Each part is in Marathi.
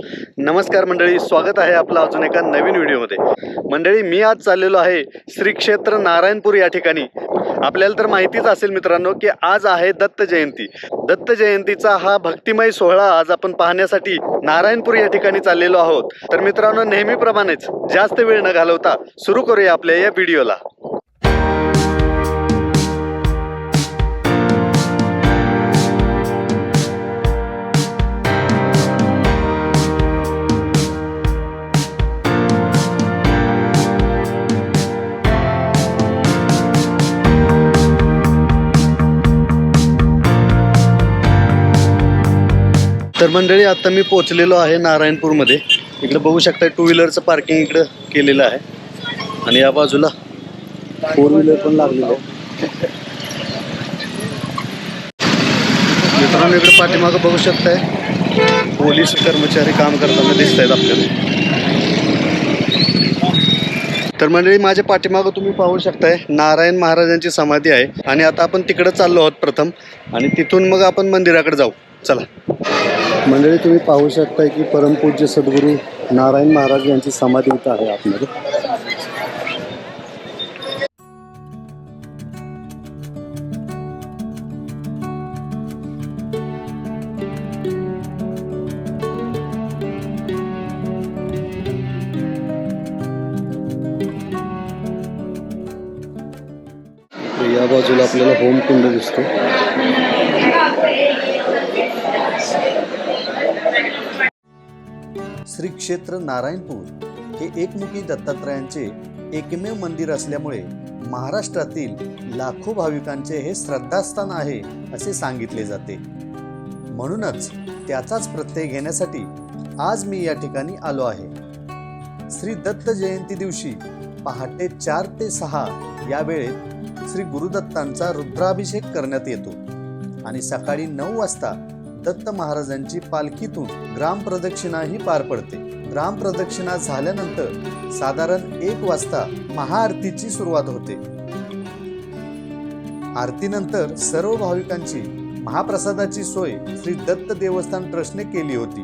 नमस्कार मंडळी, स्वागत आहे आपलं अजून एका नवीन व्हिडिओमध्ये। मंडळी, मी आज चाललेलो आहे श्री क्षेत्र नारायणपूर या ठिकाणी। आपल्याला तर माहितीच असेल मित्रांनो की आज आहे दत्त जयंती। दत्त जयंतीचा हा भक्तिमय सोहळा आज आपण पाहण्यासाठी नारायणपूर या ठिकाणी चाललेलो आहोत। तर मित्रांनो, नेहमीप्रमाणेच जास्त वेळ न घालवता सुरू करूया आपल्या या व्हिडिओला। तर मंडळी, आता मी पोहोचलेलो आहे नारायणपूरमध्ये। इकडे बघू शकता टू व्हीलरचं पार्किंग इकडे केलेलं आहे आणि या बाजूला फोर व्हीलर पण लागलेलं आहे। मित्रांनो, इकडे पाठीमागं बघू शकताय पोलीस कर्मचारी काम करताना दिसत आहेत आपल्याला। तर मंडळी, माझ्या पाठीमागं तुम्ही पाहू शकताय नारायण महाराजांची समाधी आहे आणि आता आपण तिकडे चाललो आहोत प्रथम आणि तिथून मग आपण मंदिराकडे जाऊ। चला मंडळी, तुम्ही पाहू शकताय की परमपूज्य सद्गुरू नारायण महाराज यांची समाधी इथं आहे आतमध्ये। या बाजूला आपल्याला होमकुंड दिसतो। श्री क्षेत्र नारायणपूर हे एकमुखी दत्तात्रयांचे एकमेव मंदिर असल्यामुळे महाराष्ट्रातील लाखो भाविकांचे हे श्रद्धास्थान आहे असे सांगितले जाते। म्हणूनच त्याचाच प्रत्यय घेण्यासाठी आज मी या ठिकाणी आलो आहे। श्री दत्त जयंती दिवशी पहाटे 4 ते 6 या वेळेत श्री गुरुदत्तांचा रुद्राभिषेक करण्यात येतो आणि सकाळी 9 वाजता दत्त महाराजांची पालखीतून ग्रामप्रदक्षिणाही पार पडते। ग्रामप्रदक्षिणा झाल्यानंतर साधारण 1 वाजता महाआरतीची सुरुवात होते। आरतीनंतर सर्व भाविकांची महाप्रसादाची सोय श्री दत्त देवस्थान ट्रस्टने केली होती।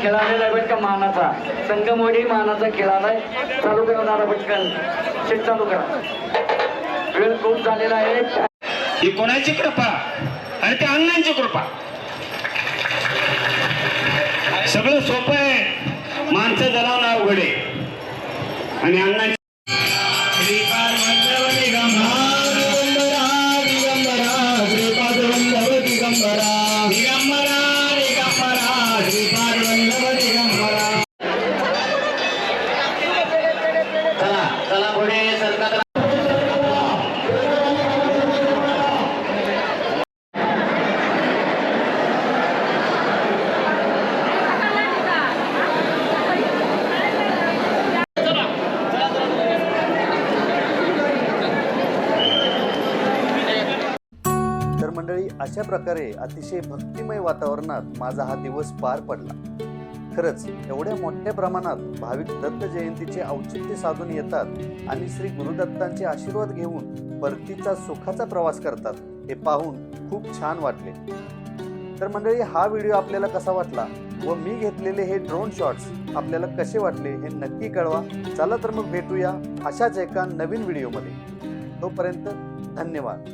खेळालेला आहे का मानाचा संगमवाडी मानाचा खेळालाय. चालू करा दादा पटकन शेट चालू करा. वेळ खूप झालेला आहे. ही कोणाची कृपा आणि त्या अण्णांची कृपा. सगळं सोपं आहे, माणसं जलावणं अवघड आहे. आणि अण्णांची चला पुढे सरकार. तर मंडळी, अशा प्रकारे अतिशय भक्तिमय वातावरणात माझा हा दिवस पार पडला. खरंच एवढ्या मोठ्या प्रमाणात भाविक दत्त जयंतीचे औचित्य साधून येतात आणि श्री गुरुदत्तांचे आशीर्वाद घेऊन परतीचा सुखाचा प्रवास करतात, हे पाहून खूप छान वाटले. तर मंडळी, हा व्हिडिओ आपल्याला कसा वाटला व मी घेतलेले हे ड्रोन शॉट्स आपल्याला कसे वाटले हे नक्की कळवा. चला तर मग भेटूया अशाच एका नवीन व्हिडिओमध्ये. तोपर्यंत धन्यवाद.